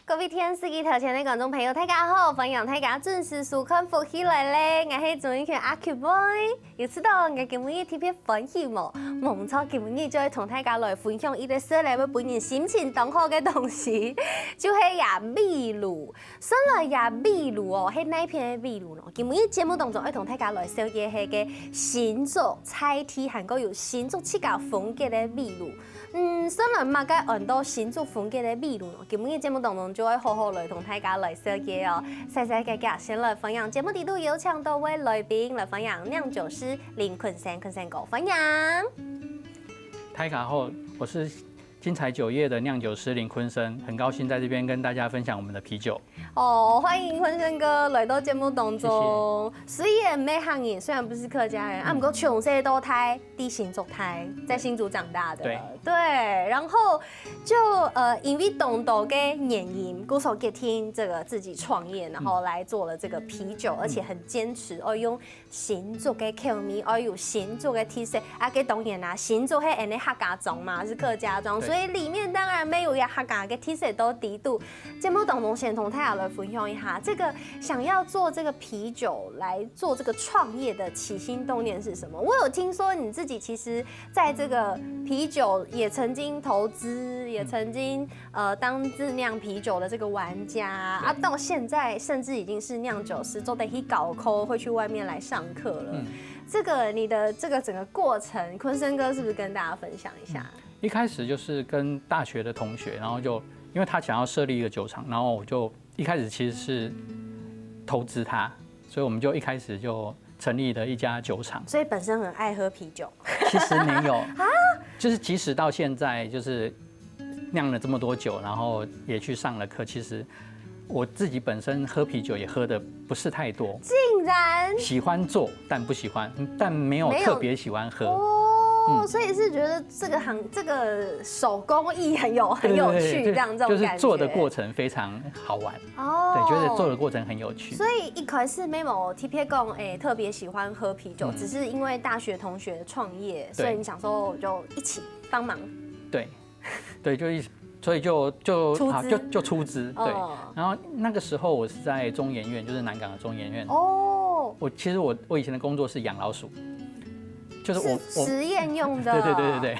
各位天司机頭前的觀眾朋友，大家好，歡迎大家準時收看福起來咧。我係綜藝圈阿 Q boy， 要知道我今日特別歡喜冇，冇錯，今日就會同大家來分享一個說來要本人心情當好嘅東西，就係呀秘魯。說來呀秘魯哦，係哪片嘅秘魯呢？今日節目當中會同大家來紹介係嘅新竹菜體，韓國有新竹七家風格嘅秘魯。雖然嘛，該按到新竹風格嘅秘魯呢，今日節目當中就會好好來同大家來紹介哦。細細嘅先來分享節目地圖，有請多位來賓來分享釀酒師林坤生哥分享。大家好，我是精彩酒业的酿酒师林坤生，很高興在這邊跟大家分享我們的啤酒。哦，歡迎坤生哥來到節目當中。雖然沒漢人，雖然不是客家人，不過從細到大地新竹台，在新竹長大的。對，然後就因為懂得嘅原因，鼓手給聽這個自己創業，然後來做了這個啤酒，而且很堅持，要用新竹嘅口味，要有新竹嘅特色。啊，嘅當然啦，新竹係人哋客家莊嘛，是客家莊，所以裡面當然沒有呀客家嘅特色都地度。節目當中先同大家來分享一下，這個想要做這個啤酒來做這個創業的起心動念是什麼？我有聽說你自己其實在這個啤酒也曾經投資，也曾經當自釀啤酒的這個玩家啊，到現在甚至已經是釀酒師，做得去搞科，會去外面來上課了。這個你的這個整個過程，坤生哥是不是跟大家分享一下？一開始就是跟大學的同學，然後就因為他想要設立一個酒廠，然後我就一開始其實是投資他，所以我們就一開始就成立了一家酒廠。所以本身很愛喝啤酒？其實沒有，就是即使到現在就是釀了這麼多酒，然後也去上了課，其實我自己本身喝啤酒也喝的不是太多，竟然喜歡做但不喜歡，但沒有特別喜歡喝。所以是覺得這個手工藝很有趣，這種感覺。就是做的過程非常好玩。對，覺得做的過程很有趣。所以一開始沒有特別喜歡喝啤酒，只是因為大學同學創業，所以你想說我就一起幫忙。對，所以就出資。對，然後那個時候我是在中研院，就是南港的中研院。其實我以前的工作是養老鼠。就是我實驗用的。對，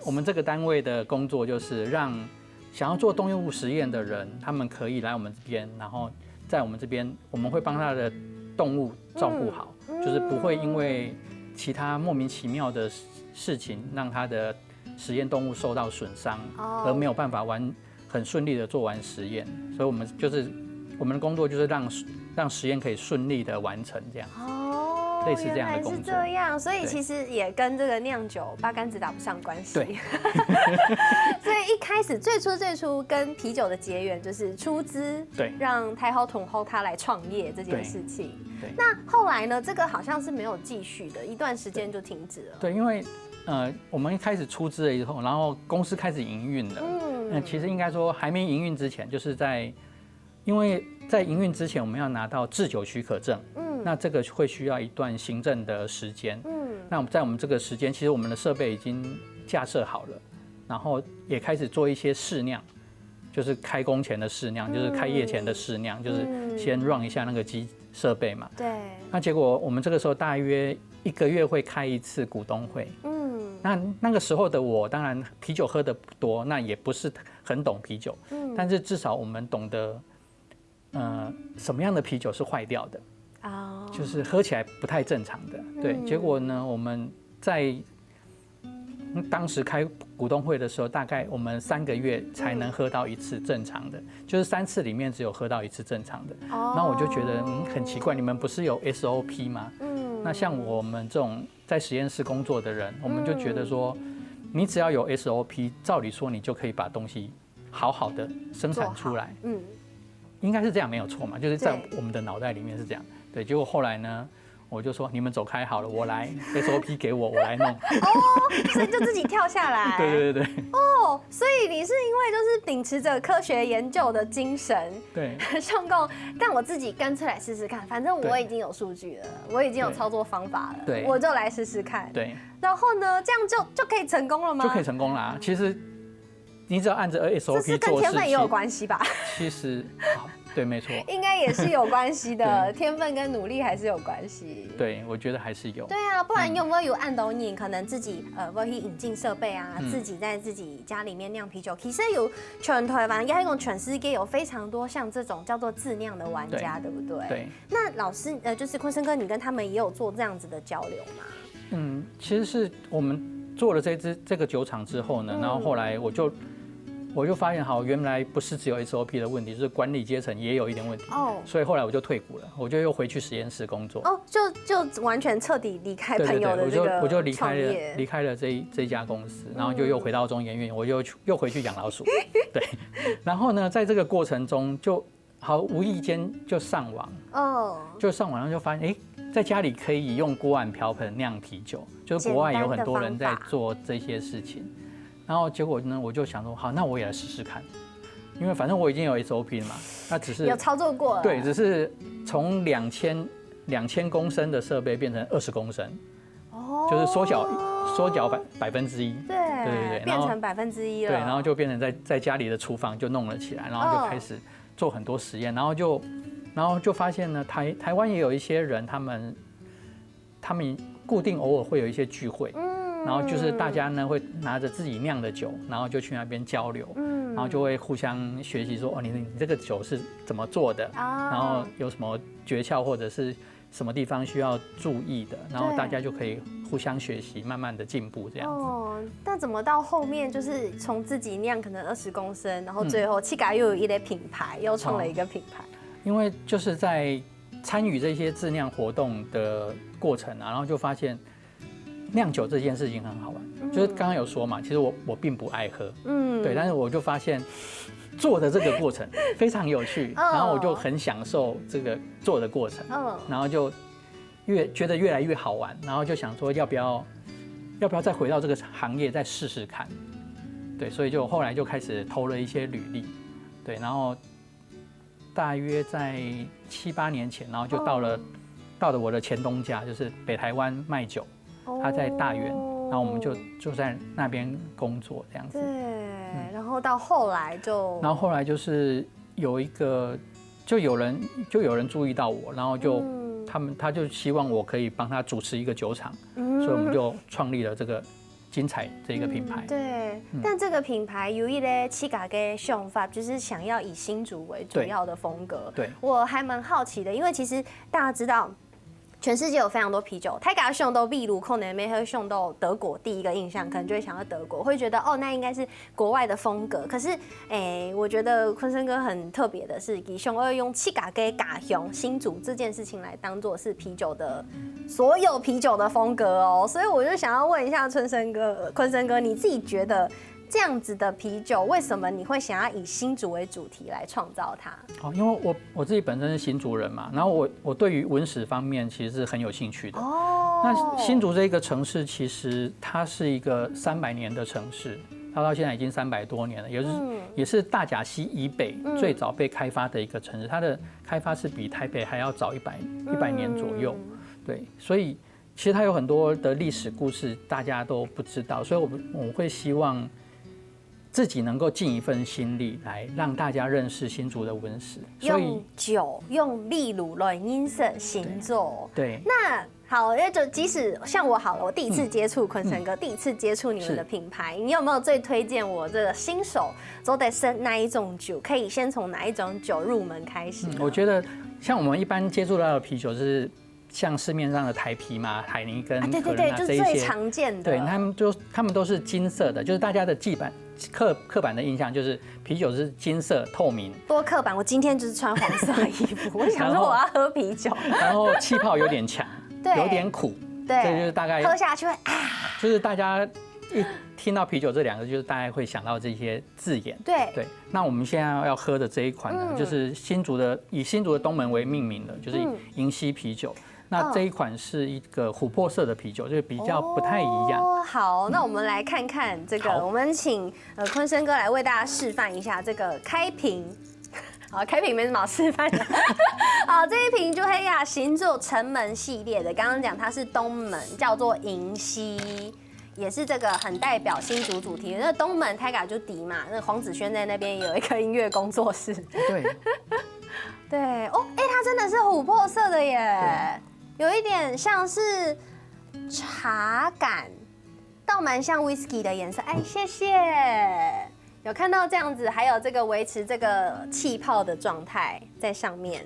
我們這個單位的工作就是讓想要做動物實驗的人，他們可以來我們這邊，然後在我們這邊，我們會幫他的動物照顧好，就是不會因為其他莫名其妙的事情讓他的實驗動物受到損傷，而沒有辦法很順利的做完實驗。所以我們的工作就是讓實驗可以順利的完成這樣。類似這樣的工作，原來是這樣，所以其實也跟這個釀酒八竿子打不上關係。對，所以一開始最初跟啤酒的結緣就是出資，對，讓太后同後他來創業這件事情。對，那後來呢？這個好像是沒有繼續的，一段時間就停止了。對，因為我們一開始出資了以後，然後公司開始營運了。其實應該說還沒營運之前，就是因為在營運之前，我們要拿到製酒許可證。那這個會需要一段行政的時間。那在我們這個時間，其實我們的設備已經架設好了，然後也開始做一些試釀，就是開工前的試釀，就是開業前的試釀，就是先 run 一下那個機設備嘛。對。那結果我們這個時候大約1個月會開一次股東會。那個時候的我，當然啤酒喝得不多，那也不是很懂啤酒。但是至少我們懂得，什麼樣的啤酒是壞掉的。就是喝起來不太正常的，對。結果呢，我們在當時開股東會的時候，大概我們3個月才能喝到一次正常的，就是3次裡面只有喝到1次正常的。然後我就覺得很奇怪，你們不是有 SOP 嗎？那像我們這種在實驗室工作的人，我們就覺得說，你只要有 SOP，照理說你就可以把東西好好的生產出來。應該是這樣沒有錯嘛，就是在我們的腦袋裡面是這樣。對，結果後來呢，我就說你們走開好了，我來 SOP 給我來弄。所以就自己跳下來。對。所以你是因為就是秉持着科學研究的精神，對，上工，但我自己乾脆來試試看，反正我已經有數據了，我已經有操作方法了，對，我就來試試看。對。然後呢，這樣就可以成功了嗎？就可以成功啦。其實你只要按着 SOP 做事情，这是跟天分也有关系吧？其实，对，没错，应该也是有关系的，天分跟努力还是有关系。对，我觉得还是有。对啊，不然有没有按到你可能自己会去引进设备啊，自己在自己家里面酿啤酒。其实有全台湾，应该全世界有非常多像这种叫做自酿的玩家，对不对？对。那老师就是坤生哥，你跟他们也有做这样子的交流吗？其实是我们做了这个酒厂之后呢，然后后来我就发现，好，原来不是只有 SOP 的问题，就是管理阶层也有一点问题。所以后来我就退股了，我就又回去实验室工作。就完全彻底离开朋友的这个我就离开了这家公司，然后就又回到中研院，我又回去养老鼠。对，然后呢，在这个过程中就好无意间就上网，就上网然后就发现，在家里可以用锅碗瓢盆酿啤酒，就是国外有很多人在做这些事情。然后结果呢，我就想说，好，那我也来试试看，因为反正我已经有 SOP 了嘛，那只是有操作过了，对，只是从2000公升的设备变成20公升，就是缩小1%，对，变成1%了，对，然后就变成在家里的厨房就弄了起来，然后就开始做很多实验，然后就发现呢，台湾也有一些人，他们固定偶尔会有一些聚会。然后就是大家呢会拿着自己酿的酒，然后就去那边交流，然后就会互相学习说，你这个酒是怎么做的，然后有什么诀窍或者是什么地方需要注意的，然后大家就可以互相学习，慢慢的进步这样子。但怎么到后面就是从自己酿可能20公升，然后最后气嘎又有一类品牌，又创了一个品牌。因为就是在参与这些自酿活动的过程啊，然后就发现。酿酒这件事情很好玩，就是刚刚有说嘛，其实我并不爱喝，对，但是我就发现做的这个过程非常有趣，然后我就很享受这个做的过程，然后就觉得越来越好玩，然后就想说要不要再回到这个行业再试试看，对，所以就后来就开始投了一些履历，对，然后大约在7、8年前，然后就到了我的前东家，就是北台湾卖酒。他在大园，然后我们就在那边工作这样子。对，然后到后来就是有人注意到我，然后他就希望我可以帮他主持一个酒厂，所以我们就创立了这个精彩这个品牌。对，但这个品牌有一个气嘎的想法，就是想要以新竹为主要的风格。对，我还蛮好奇的，因为其实大家知道。全世界有非常多啤酒，泰嘎熊都秘鲁，可能没喝熊都德国，第一个印象可能就会想到德国，会觉得那应该是国外的风格。可是，我觉得坤生哥很特别的是，以熊二用气嘎给嘎熊新竹这件事情来当做是啤酒的所有啤酒的风格哦。所以我就想要问一下坤生哥，你自己觉得？这样子的啤酒，为什么你会想要以新竹为主题来创造它？因为我自己本身是新竹人嘛，然后我对于文史方面其实是很有兴趣的。那新竹这个城市其实它是一个300年的城市，它到现在已经300多年了，也是大甲溪以北最早被开发的一个城市，它的开发是比台北还要早100年左右。对，所以其实它有很多的历史故事大家都不知道，所以我会希望。自己能够尽一份心力来让大家认识新竹的文史，用酒用秘鲁来音色行走。对，那好，就即使像我好了，我第一次接触坤生哥，第一次接触你们的品牌，你有没有最推荐我这个新手都得生哪一种酒？可以先从哪一种酒入门开始？我觉得像我们一般接触到的啤酒是。像市面上的台啤嘛、海尼根、可伦啊这一些，最常见的。对，他们都是金色的，就是大家的刻板的印象就是啤酒是金色透明。多刻板！我今天就是穿黄色衣服，我想说我要喝啤酒。然后气泡有点强，有点苦，对，这就是大概喝下去会就是大家一听到啤酒这2个，就是大概会想到这些字眼。对。那我们现在要喝的这一款呢，就是以新竹的东门为命名的，就是银溪啤酒。那这一款是一个琥珀色的啤酒，就比较不太一样。好，那我们来看看这个，我们请坤生哥来为大家示范一下这个开瓶。好，开瓶没什么好示范的。好，这一瓶就黑雅行走城门系列的，刚刚讲它是东门，叫做银溪。也是这个很代表新竹主题。那东门泰嘎就迪嘛，那黄子轩在那边有一个音乐工作室。对，对哦，哎，它真的是琥珀色的耶，有一点像是茶感，倒蛮像 whisky 的颜色。哎，谢谢。有看到这样子，还有这个维持这个气泡的状态在上面。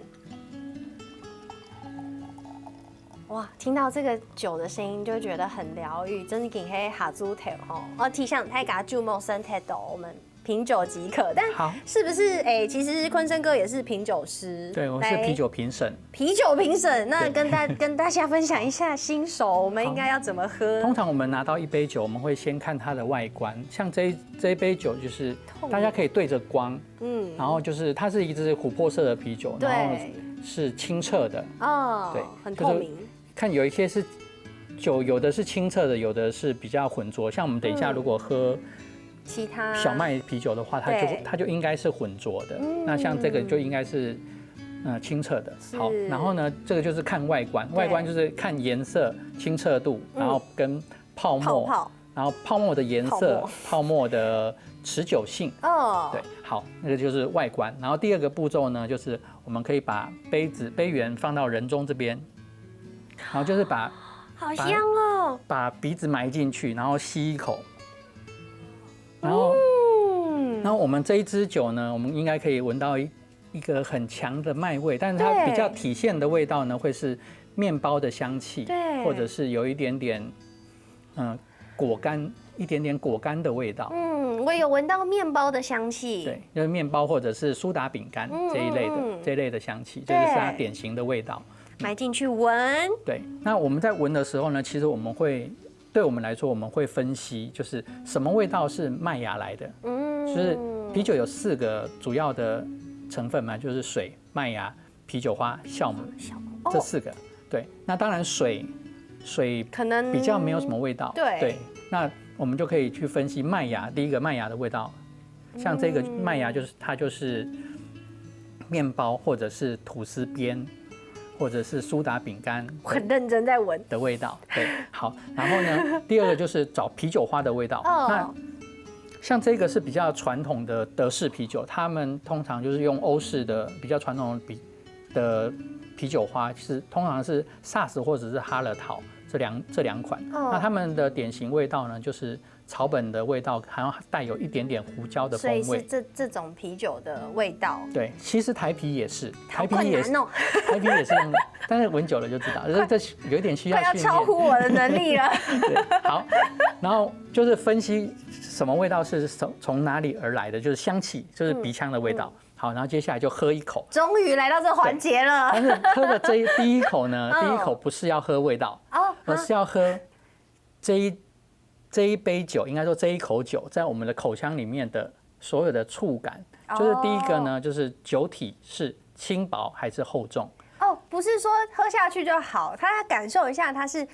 哇，听到这个酒的声音就会觉得很疗愈，真的给黑哈猪头吼。哦，提醒大家注目生态豆，我们品酒即可。但是不是其实坤生哥也是品酒师，对，我是啤酒评审。啤酒评审，那跟大家分享一下新手我们应该要怎么喝。通常我们拿到一杯酒，我们会先看它的外观，像这一杯酒就是大家可以对着光，然后就是它是一支琥珀色的啤酒，然后是清澈的，对，很透明。看有一些是酒，有的是清澈的，有的是比较浑浊。像我们等一下如果喝其他小麦啤酒的话，它就应该是浑浊的。那像这个就应该是清澈的。好，然后呢，这个就是看外观，外观就是看颜色、清澈度，然后跟泡沫，然后泡沫的颜色、泡沫的持久性。对，好，那个就是外观。然后第二个步骤呢，就是我们可以把杯缘放到人中这边。然后就是好香哦，把鼻子埋进去，然后吸一口，然后我们这一支酒呢，我们应该可以闻到一个很强的麦味，但是它比较体现的味道呢，会是面包的香气，或者是有一点点果干，一点点果干的味道。我有闻到面包的香气，对，就是面包或者是苏打饼干这一类的香气，这就是它典型的味道。埋进去闻。对，那我们在闻的时候呢，其实对我们来说，我们会分析，就是什么味道是麦芽来的。就是啤酒有4个主要的成分嘛，就是水、麦芽、啤酒花、酵母，这4个。对，那当然水可能比较没有什么味道。对，那我们就可以去分析麦芽，第一个麦芽的味道，像这个麦芽它就是面包或者是吐司边。或者是苏打饼干，很认真在闻的味道。对，好，然后呢，第二个就是找啤酒花的味道。那像这个是比较传统的德式啤酒，他们通常就是用欧式的比较传统的啤酒花，通常是萨斯或者是哈勒桃这两款。那他们的典型味道呢，就是草本的味道，还要带有一点点胡椒的风味，所以是这种啤酒的味道。对，其实台啤也是，台啤也是用，但是闻久了就知道，这有一点需要训练，快要超乎我的能力了。对，好，然后就是分析什么味道是从哪里而来的，就是香气，就是鼻腔的味道。好，然后接下来就喝一口，终于来到这环节了。但是喝的第一口呢，第一口不是要喝味道，而是要喝这一杯酒，应该说这一口酒在我们的口腔里面的所有的触感，就是第一个呢，就是酒体是轻薄还是厚重。不是说喝下去就好，他感受一下它是，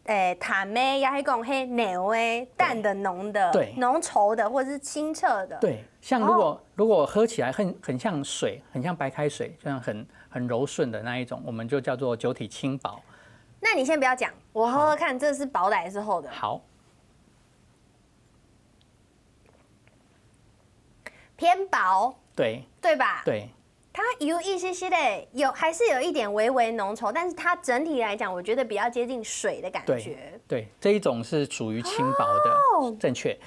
淡的，还是讲黑牛的、淡的、浓的、浓稠的，或者是清澈的。对，像如果喝起来很像水，很像白开水，就像很柔顺的那一种，我们就叫做酒体轻薄。那你先不要讲，我喝喝看，这是薄的还是厚的？好，偏薄，对吧？对。它有一些的还是有一点微微浓稠，但是它整体来讲，我觉得比较接近水的感觉。对，这一种是属于轻薄的，正确。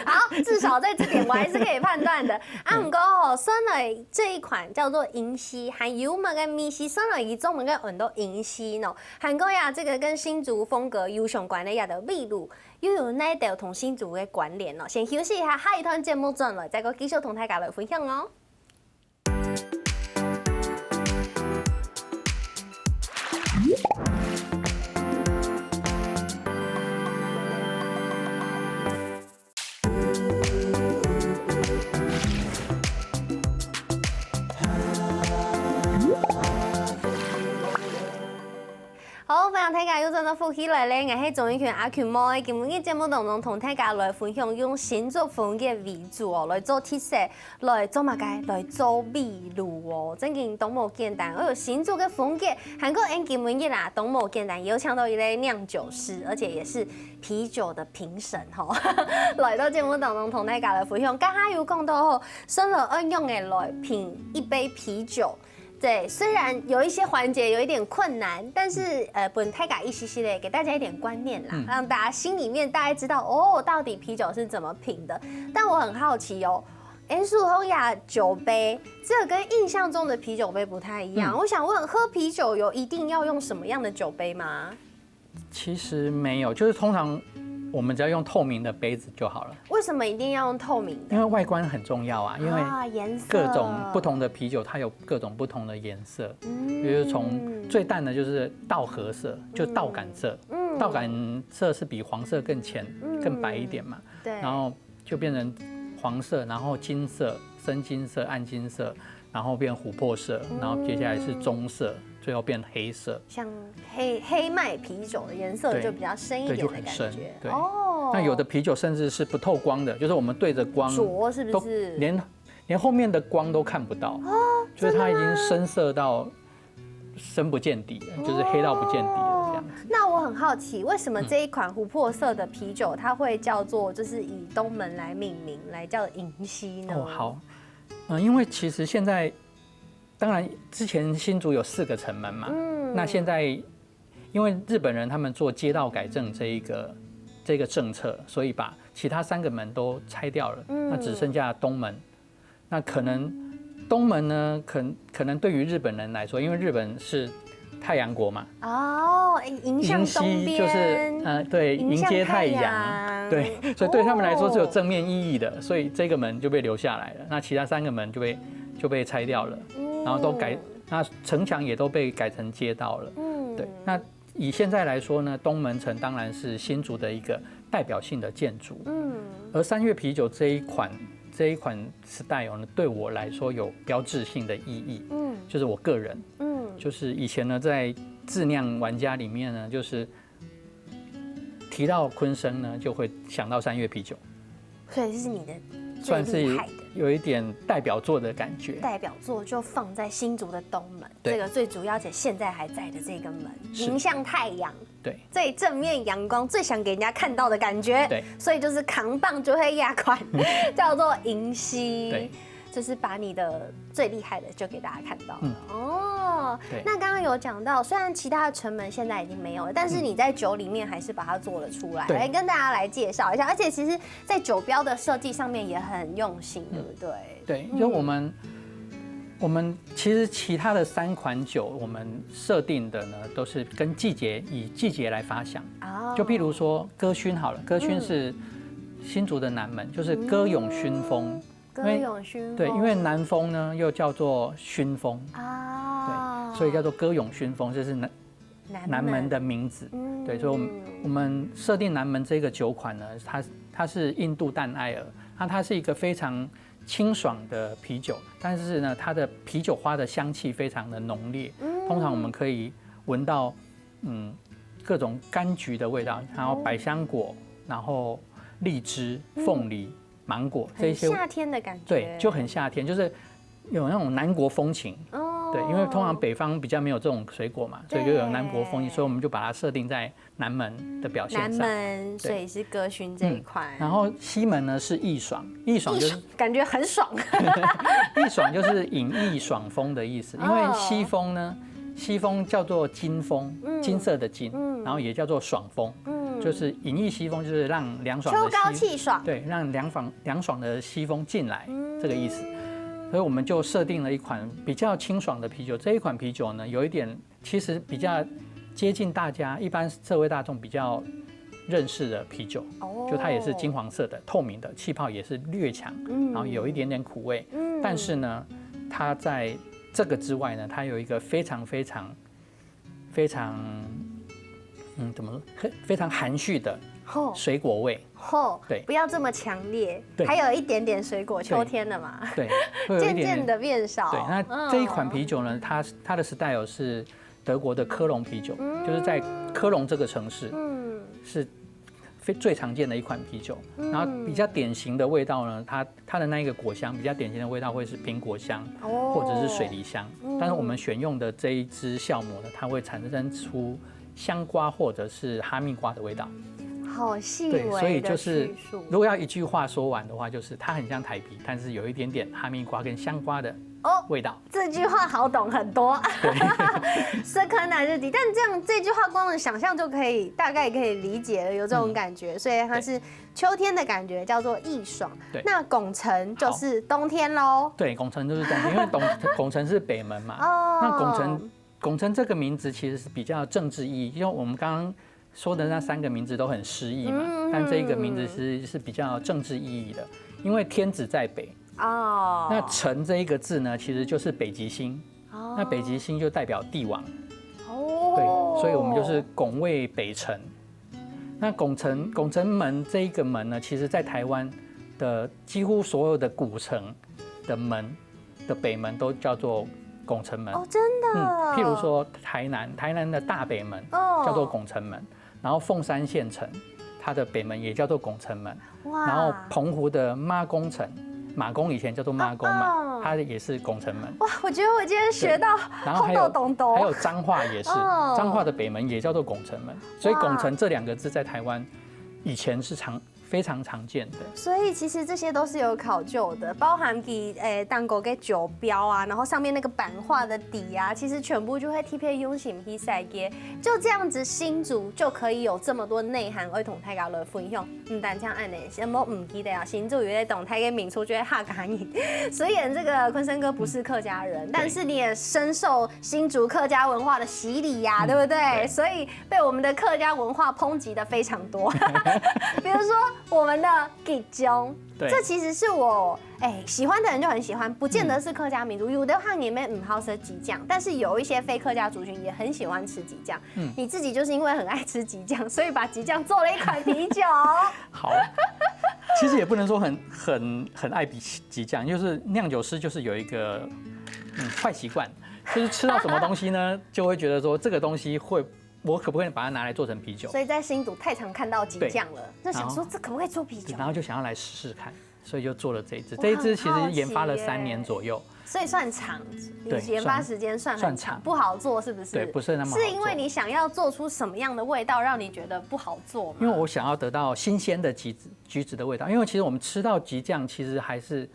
好，至少在这点我还是可以判断的。不过选了这一款叫做银溪，还有嘛个米溪，选了一种嘛个很多银溪呢。韩国呀，这个跟新竹风格有相关的呀的秘鲁，又有那条同新竹的关联哦。先休息一下，下一段节目转来，再个继续同大家来分享哦。好，分享台港优正到福起来咧，我是综艺圈阿群猫的，今日节目当中同大家来分享用新竹风格为主哦，来做特色，来做乜嘅？来做秘鲁哦，真嘅都冇简单。我有新竹嘅风格，韩国人今日啦都冇简单，有请到一位酿酒师，而且也是啤酒的评审吼，来到节目当中同大家来分享。刚刚有讲到吼，生了恩用嘅来品一杯啤酒。对，虽然有一些环节有一点困难，但是本太改一些些的给大家一点观念啦，让大家心里面大概知道哦，到底啤酒是怎么品的。但我很好奇哦，严肃后雅酒杯这个跟印象中的啤酒杯不太一样。我想问，喝啤酒有一定要用什么样的酒杯吗？其实没有，就是通常我们只要用透明的杯子就好了。为什么一定要用透明的？因为外观很重要啊，因为颜色各种不同的啤酒它有各种不同的颜色，比如从最淡的就是稻褐色，就稻杆色，稻杆色是比黄色更浅、更白一点嘛，对，然后就变成黄色，然后金色、深金色、暗金色，然后变琥珀色，然后接下来是棕色。最后变黑色，像黑麦啤酒的颜色就比较深一点的感觉。对，哦，那有的啤酒甚至是不透光的，就是我们对着光灼，是不是？连后面的光都看不到，哦，就是它已经深色到深不见底了，就是黑到不见底了这样子。那我很好奇，为什么这一款琥珀色的啤酒它会叫做就是以东门来命名，来叫银溪呢？哦，好，因为其实现在。当然，之前新竹有4个城门嘛，那现在因为日本人他们做街道改正这个政策，所以把其他3个门都拆掉了，那只剩下东门。那可能东门呢，可能对于日本人来说，因为日本是太阳国嘛，哦，迎向东边就是对，迎接太阳，对，所以对他们来说是有正面意义的，所以这个门就被留下来了，那其他3个门就被拆掉了。然后那城墙也都被改成街道了。对。那以现在来说呢，东门城当然是新竹的一个代表性的建筑。而3月啤酒这一款 style 呢，对我来说有标志性的意义。就是我个人。就是以前呢，在自酿玩家里面呢，就是提到昆生呢，就会想到3月啤酒。所以这是你的。算是有一点代表作的感觉，代表作就放在新竹的东门，这个最主要且现在还在的这个门，迎向太阳，对，最正面阳光，最想给人家看到的感觉，对，所以就是扛棒就会压款，叫做银溪，对，就是把你的最厉害的就给大家看到了，哦，那刚刚有讲到，虽然其他的城门现在已经没有了，但是你在酒里面还是把它做了出来，来跟大家来介绍一下。而且其实，在酒标的设计上面也很用心，对不对？对，就我们其实其他的3款酒，我们设定的呢都是跟以季节来发想。就譬如说歌薰好了，歌薰是新竹的南门，就是歌咏熏风。歌咏熏风，对，因为南风呢又叫做熏风啊，对，所以叫做歌咏熏风，这是南门的名字。对，所以我们设定南门这个酒款呢，它是印度淡艾尔，那它是一个非常清爽的啤酒，但是呢，它的啤酒花的香气非常的浓烈，通常我们可以闻到各种柑橘的味道，然后百香果，然后荔枝、凤梨。芒果这些夏天的感觉，对，就很夏天，就是有那种南国风情。对，因为通常北方比较没有这种水果嘛，所以就有南国风情，所以我们就把它设定在南门的表现上。南门，所以是歌薰这一块。然后西门呢是逸爽，逸爽就是感觉很爽。逸爽就是隐逸爽风的意思，因为西风呢，西风叫做金风，金色的金，然后也叫做爽风。就是隐逸西风，就是让凉爽的秋高气爽，对，让凉爽的西风进来，这个意思。所以我们就设定了一款比较清爽的啤酒。这一款啤酒呢，有一点其实比较接近大家一般社会大众比较认识的啤酒，就它也是金黄色的、透明的，气泡也是略强，然后有一点点苦味。但是呢，它在这个之外呢，它有一个非常怎么说？非常含蓄的水果味。对，不要这么强烈。还有一点点水果，秋天的嘛。对，渐渐的变少。对，那这一款啤酒呢，它的 style 是德国的科隆啤酒，就是在科隆这个城市，是最常见的一款啤酒。然后比较典型的味道呢，它的那一个果香比较典型的味道会是苹果香，或者是水梨香。但是我们选用的这一支酵母呢，它会产生出香瓜或者是哈密瓜的味道。好细微的叙述。对，所以就是如果要一句话说完的话，就是它很像台啤，但是有一点点哈密瓜跟香瓜的味道。这句话好懂很多。色可乃日底，但这句话光想象就可以大概可以理解了，有这种感觉，所以它是秋天的感觉，叫做益爽。那拱辰就是冬天喽。对，拱辰就是冬天，因为拱辰是北门嘛。那拱辰这个名字其实是比较政治意义，因为我们刚刚说的那3个名字都很诗意嘛，但这一个名字是比较政治意义的，因为天子在北。那辰这一个字呢，其实就是北极星。那北极星就代表帝王。对，所以我们就是拱卫北辰。那拱辰门这一个门呢，其实在台湾的几乎所有的古城的门的北门都叫做拱辰门。真的。譬如说台南的大北门叫做拱辰门，然后凤山县城它的北门也叫做拱辰门。然后澎湖的妈宫城。马公以前叫做妈公嘛，它也是拱辰门。哇，我觉得我今天学到还有彰化也是，彰化的北门也叫做拱辰门，所以拱辰这2个字在台湾以前是非常常见的。所以其实这些都是有考究的，包含当国给酒标啊，然后上面那个版画的底啊，其实全部就会贴配用心比赛给，就这样子新竹就可以有这么多内涵儿童大家来分享。唔单像按呢，什么唔记得啊，新竹有在动态跟民俗就会哈感应。虽然这个坤生哥不是客家人，但是你也深受新竹客家文化的洗礼呀，对不对？所以被我们的客家文化抨击的非常多，比如说。我们的吉姜，这其实是我喜欢的人就很喜欢，不见得是客家民族。有的汉里面好吃吉酱，但是有一些非客家族群也很喜欢吃吉酱。你自己就是因为很爱吃吉酱，所以把吉酱做了一款啤酒。好，其实也不能说很爱吉酱，就是酿酒师就是有一个坏习惯，就是吃到什么东西呢，就会觉得说这个东西我可不可以把它拿来做成啤酒？所以在新竹太常看到吉酱了，就想说这可不可以做啤酒？然后就想要来试试看，所以就做了这一支。这一支其实研发了3年左右，所以算长，研发时间算很长，不好做是不是？对，不是那么好做。是因为你想要做出什么样的味道，让你觉得不好做吗？因为我想要得到新鲜的橘子的味道，因为其实我们吃到吉酱，其实还是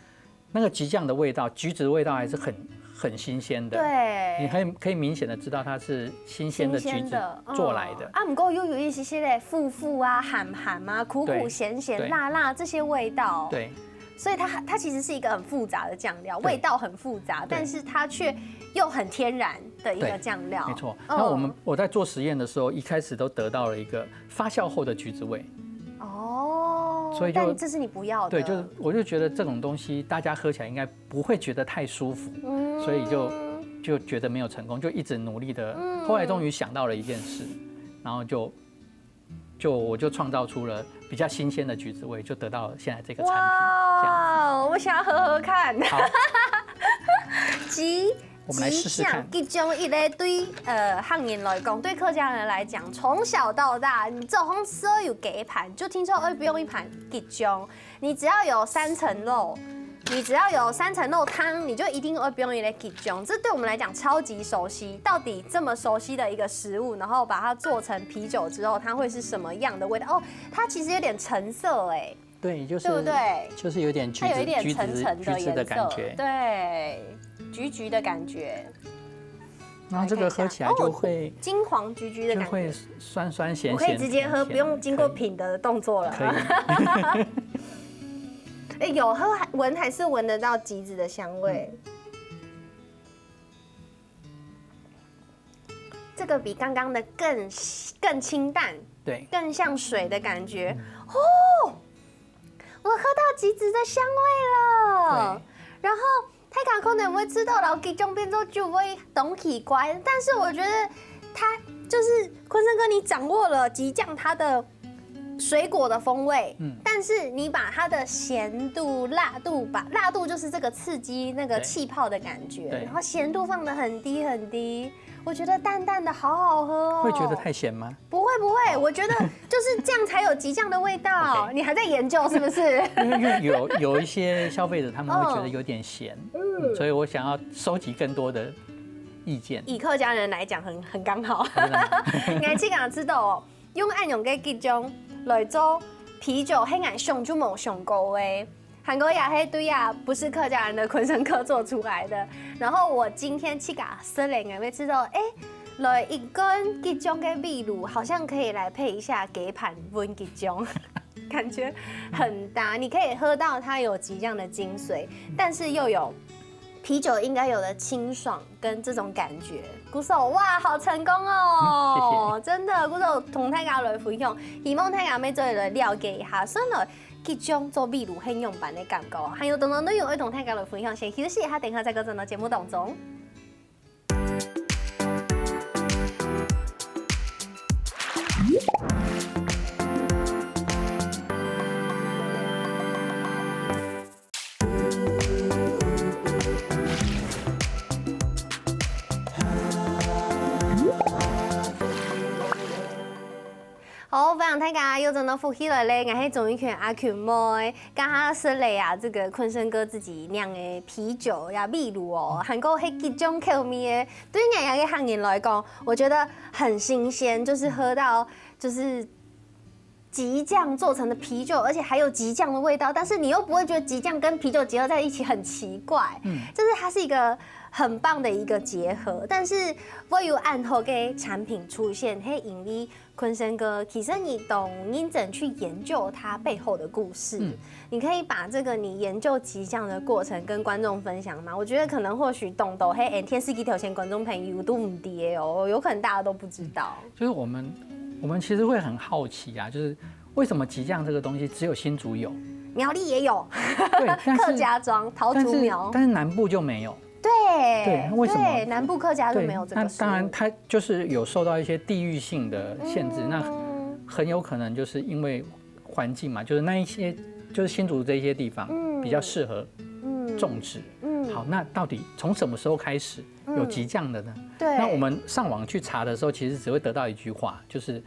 那个吉酱的味道，橘子的味道还是很新鲜的，对，你可以明显的知道它是新鲜的橘子做来的。不过又有一些的富啊、含啊、苦咸辣这些味道。对，所以它其实是一个很复杂的酱料，味道很复杂，但是它却又很天然的一个酱料。没错。那我在做实验的时候，一开始都得到了一个发酵后的橘子味。所以但这是你不要的。对，我就觉得这种东西大家喝起来应该不会觉得太舒服，所以就觉得没有成功，就一直努力的。后来终于想到了一件事，然后我就创造出了比较新鲜的橘子味，就得到了现在这个产品。哇，我想要喝看。好，我们来试试看。吉姜一类对汉人来讲，对客家人来讲，从小到大，你这好像所有给盘，就听说不用一盘吉姜，你只要有3层肉，你只要有3层肉汤，你就一定不用一类吉姜。这对我们来讲超级熟悉。到底这么熟悉的一个食物，然后把它做成啤酒之后，它会是什么样的味道？它其实有点橙色对，对不对？就是有点橘子的感觉，对。橘的感觉，然后这个喝起来就会金黄橘的感觉，就会酸咸咸。我可以直接喝，不用经过品的动作了。可以。有闻还是闻得到橘子的香味。这个比刚刚的更清淡，对，更像水的感觉。我喝到橘子的香味了，然后。大家可能会知道，然后吉姜变做就会懂奇怪，但是我觉得它就是坤生哥，你掌握了吉酱它的水果的风味，但是你把它的咸度、辣度，辣度就是这个刺激那个气泡的感觉，然后咸度放得很低很低，我觉得淡淡的好好喝哦。会觉得太咸吗？不会，我觉得就是这样才有极酱的味道。你还在研究是不是？因为有一些消费者他们会觉得有点咸，所以我想要收集更多的意见。以客家人来讲，很刚好。我去讲知道哦，用暗用嘅几种来做啤酒，黑眼上就冇上高的。韩国亚黑对呀，不是客家人的昆生科做出来的。然后我今天去给试了，会知道，来一根几种嘅秘鲁，好像可以来配一下给盘温几种，感觉很搭。你可以喝到它有极酱的精髓，但是又有啤酒应该有的清爽跟这种感觉。鼓手哇，好成功哦！谢谢，真的，鼓手同大家来分享，希望大家要做来了解一下，算了。几种做秘鲁很用版的感觉，还有等等内容会同大家来分享。先休息一下，等下再进到节目当中。好，分享大家又真的复起来嘞！我是总一拳阿群妹，刚刚是嘞啊，这个昆生哥自己酿的啤酒呀、秘鲁哦，韩国迄几种口味的，对我个行业来讲，我觉得很新鲜，就是喝到就是极酱做成的啤酒，而且还有极酱的味道，但是你又不会觉得极酱跟啤酒结合在一起很奇怪，就是它是一个很棒的一个结合。但是我有按后嘅产品出现，嘿，因为昆生哥，其实你懂认真去研究它背后的故事，你可以把这个你研究极酱的过程跟观众分享吗？我觉得可能或许懂到嘿，天司机条线观众朋友都唔跌哦，有可能大家都不知道。就是我们其实会很好奇啊，就是为什么极酱这个东西只有新竹有，苗栗也有，对，客家庄、桃竹苗，但是南部就没有。对，为什么？对，南部客家就没有这个。那当然，它就是有受到一些地域性的限制，那很有可能就是因为环境嘛，就是那一些就是新竹这些地方比较适合种植。好，那到底从什么时候开始有极酱的呢？对，那我们上网去查的时候，其实只会得到一句话，就是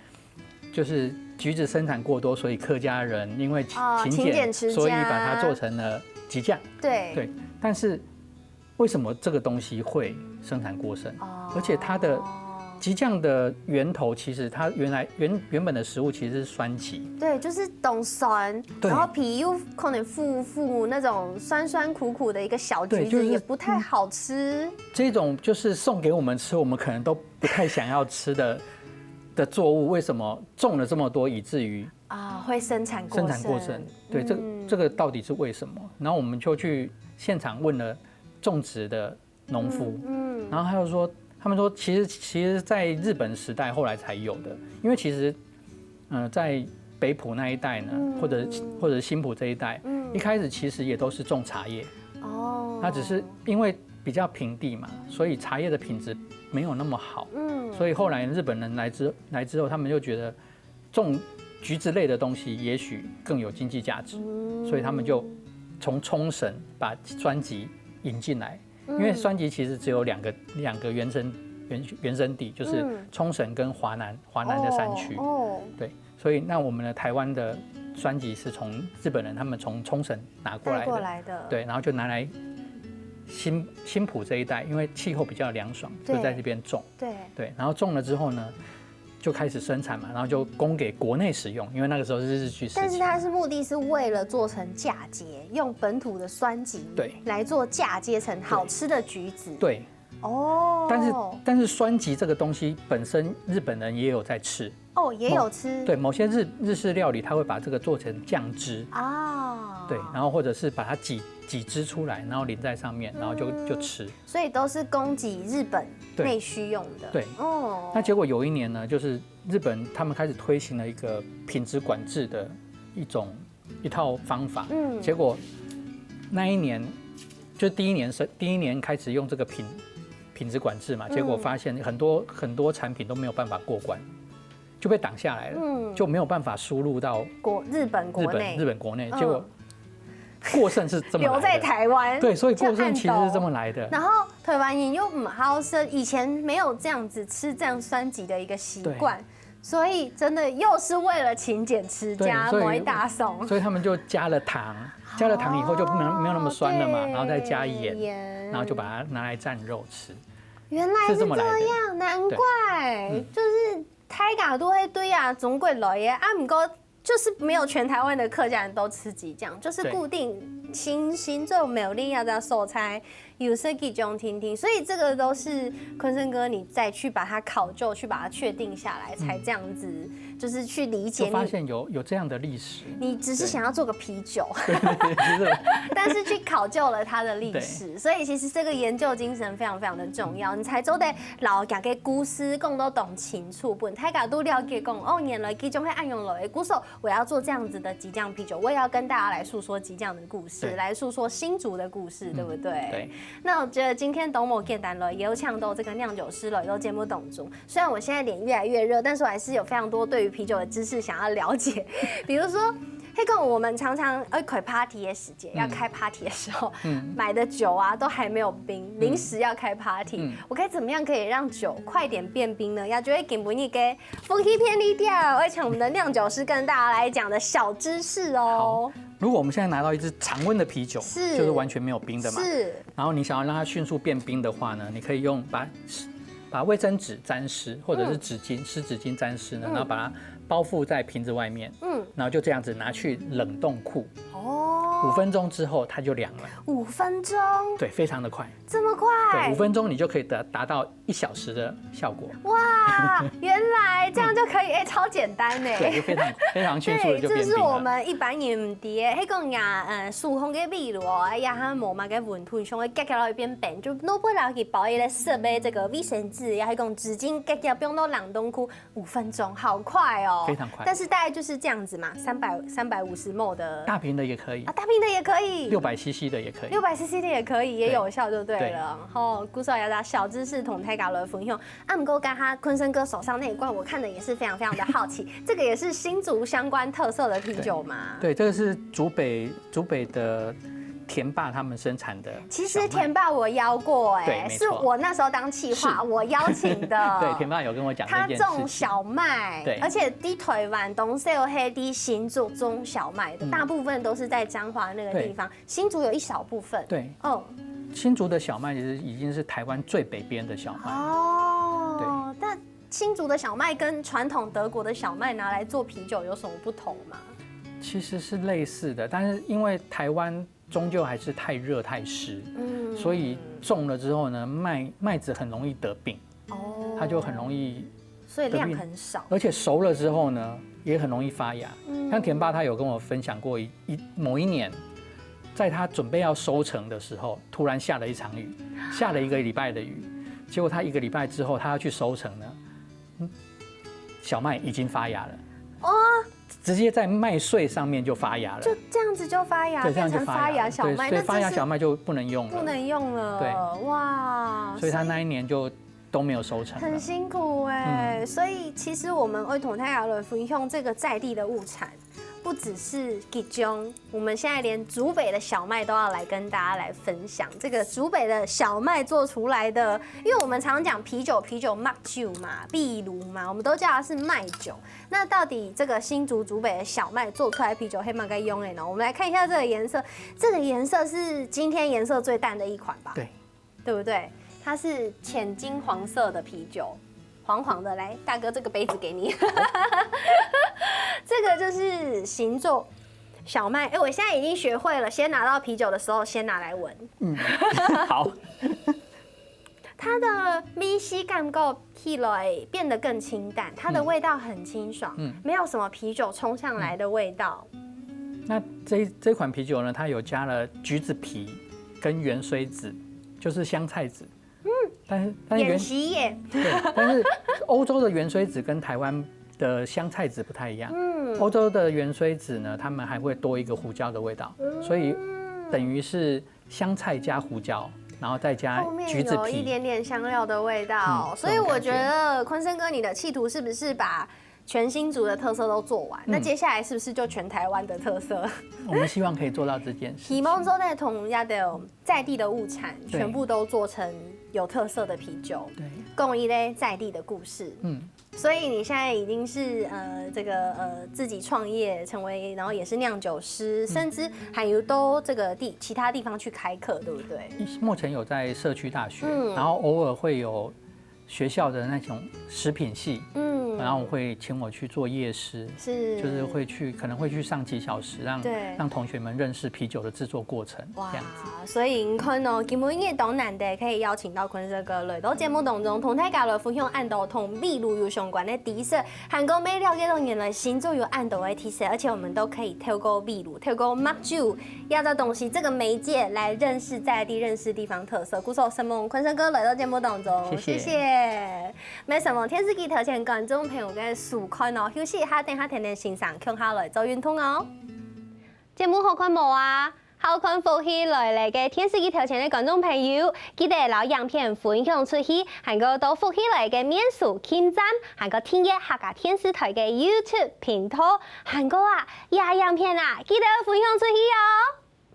橘子生产过多，所以客家人因为勤俭，所以把它做成了极酱。对，但是为什么这个东西会生产过剩？而且它的极酱的源头，其实它原本的食物其实是酸萁。对，就是懂酸，然后皮又可能腐那种酸酸苦苦的一个小橘子，也不太好吃。这种就是送给我们吃，我们可能都不太想要吃的作物，为什么种了这么多，以至于会生产过剩？对，这个到底是为什么？然后我们就去现场问了种植的农夫，然后他们说其实在日本时代后来才有的，因为其实在北埔那一带呢，或者新埔这一带，一开始其实也都是种茶叶，它只是因为比较平地嘛，所以茶叶的品质没有那么好，所以后来日本人来之后，他们就觉得种橘子类的东西也许更有经济价值，所以他们就从冲绳把酸萁引进来，因为酸萁其实只有两个原生地，就是冲绳跟华南的山区。对，所以那我们的台湾的酸萁是从日本人他们从冲绳拿过来的，对，然后就拿来新埔这一带，因为气候比较凉爽，就在这边种。对，然后种了之后呢，就开始生产嘛，然后就供给国内使用，因为那个时候是日据时期。但是它是目的是为了做成嫁接，用本土的酸萁来做嫁接成好吃的橘子。对，但是酸萁这个东西本身日本人也有在吃。也有吃。对，某些日式料理，它会把这个做成酱汁对，然后或者是把它挤汁出来，然后淋在上面，然后就吃。所以都是供给日本内需用的。对。那结果有一年呢，就是日本他们开始推行了一个品质管制的一套方法。结果那一年就第一年开始用这个品质管制嘛，结果发现很多产品都没有办法过关。就被挡下来了，就没有办法输入到日本国内，结果过剩是这么来的留在台湾，对，所以过剩其实是这么来的。然后台湾人又好生，以前没有这样子吃这样酸吉的一个习惯。所以真的又是为了勤俭持家，某一大怂，所以他们就加了糖，加了糖以后就没有那么酸了嘛，然后再加盐，然后就把它拿来蘸肉吃。原来是这样，难怪就是台家都会对啊，中国来的啊，不过就是没有全台湾的客家人都吃鸡酱，就是固定新做美丽要的素菜。有设计中听听，所以这个都是坤生哥你再去把它考究，去把它确定下来，才这样子，就是去理解。就发现有这样的历史。你只是想要做个啤酒，但是去考究了它的历史，所以其实这个研究精神非常非常的重要，你才做得老家嘅故事讲都懂清楚，本大家都了解讲哦，原来鸡种会按用了的故事，我要做这样子的鸡酱啤酒，我也要跟大家来诉说鸡酱的故事，来诉说新竹的故事，对不对？对。那我觉得今天董某简单了，也有呛到这个酿酒师了，也都节目懂中。虽然我现在脸越来越热，但是我还是有非常多对于啤酒的知识想要了解。比如说，我们常常开 party 的时间，要开 party 的时候，买的酒啊都还没有冰，临时要开 party，我可以怎么样可以让酒快点变冰呢？要就会给不你给风气偏离掉，而且我们的酿酒师跟大家来讲的小知识哦。如果我们现在拿到一支常温的啤酒，就是完全没有冰的嘛，然后你想要让它迅速变冰的话呢，你可以用把卫生纸沾湿，或者是湿纸巾沾湿呢，然后把它包覆在瓶子外面，然后就这样子拿去冷冻库，5分钟之后它就凉了。5分钟？对，非常的快。这么快？对，5分钟你就可以达到1小时的效果。哇，原来这样就可以，超简单呢。对，就非常迅速的就变冰了。这是我们一般人唔知的，迄个呀，数控嘅秘鲁哦，呀，它无嘛嘅温度上会结起来变冰，就诺贝尔给包一个设备，这个卫生纸，呀，迄个纸巾结起来冰到冷冻库5分钟，好快哦，非常快。但是大概就是这样子嘛，350ml 的大瓶的也可以啊，大瓶的也可以，600cc 的也可以，600cc 的也可以，也有效就对了。然后古少雅达小知识同太搞了分享，不过刚他坤生哥手上那一罐，我看的也是非常非常的好奇，这个也是新竹相关特色的啤酒嘛？对，这个是竹北的田爸他们生产的。其实田爸我邀过，是我那时候当企划，我邀请的。对，田爸有跟我讲他种小麦，对，而且低台湾东西有黑低新竹种小麦的，大部分都是在彰化那个地方，新竹有一小部分。对，新竹的小麦其实已经是台湾最北边的小麦哦。对，但新竹的小麦跟传统德国的小麦拿来做啤酒有什么不同吗？其实是类似的，但是因为台湾终究还是太热太湿，所以种了之后呢，麦子很容易得病，它就很容易，所以量很少，而且熟了之后呢，也很容易发芽。像田爸他有跟我分享过某一年。在他准备要收成的时候，突然下了一场雨，下了1个礼拜的雨，结果他1个礼拜之后，他要去收成呢，小麦已经发芽了，直接在麦穗上面就发芽了，就这样子就发芽，变成发芽小麦，所以发芽小麦就不能用了，不能用了，对，哇，所以他那一年就都没有收成，很辛苦哎，所以其实我们为同太阳人分享这个在地的物产。不只是吉中，我们现在连竹北的小麦都要来跟大家来分享这个竹北的小麦做出来的，因为我们常讲啤酒麦酒嘛、秘鲁嘛，我们都叫它是麦酒。那到底这个新竹北的小麦做出来的啤酒黑马该用呢？我们来看一下这个颜色，这个颜色是今天颜色最淡的一款吧？对，对不对？它是浅金黄色的啤酒。黄黄的，来，大哥，这个杯子给你。这个就是形状小麦，我现在已经学会了，先拿到啤酒的时候，先拿来闻。好。它的米西感够起来变得更清淡，它的味道很清爽，没有什么啤酒冲上来的味道。那这款啤酒呢，它有加了橘子皮跟芫荽籽，就是香菜籽。但是但是欧洲的芫荽籽跟台湾的香菜籽不太一样。欧洲的芫荽籽呢，他们还会多一个胡椒的味道，所以等于是香菜加胡椒，然后再加橘子皮，有一点点香料的味道。所以我觉得坤生哥，你的企图是不是把全新竹的特色都做完，那接下来是不是就全台湾的特色？我们希望可以做到这件事。希望做那同样的在地的物产，全部都做成有特色的啤酒，对，供一类在地的故事。所以你现在已经是自己创业成为，然后也是酿酒师，甚至还有都这个其他地方去开课，对不对？目前有在社区大学，然后偶尔会有学校的那种食品系，然后会请我去做夜师，就是可能会去上几小时，让同学们认识啤酒的制作过程，这样子。所以你看哦，今日也都难得可以邀请到坤哥哥来到节目当中，同大家来分享按豆同秘鲁有相关的知识，韩国每了解到原来新竹有按豆的知识，而且我们都可以透过秘鲁、透过麦酒压这东西这个媒介来认识在地、认识地方特色。鼓手声梦坤哥来到节目当中，谢谢。没什么，电视机头前观众朋友嘅速看哦，休息一下，等下听听欣赏，接下來做運動哦。節目好看無啊？好看福氣來嘅電視機頭前嘅觀眾朋友，記得攞影片分享出去，還個到福氣來嘅面書網站，還個訂閱客家電視台嘅 YouTube 頻道，還個影片記得分享出去哦。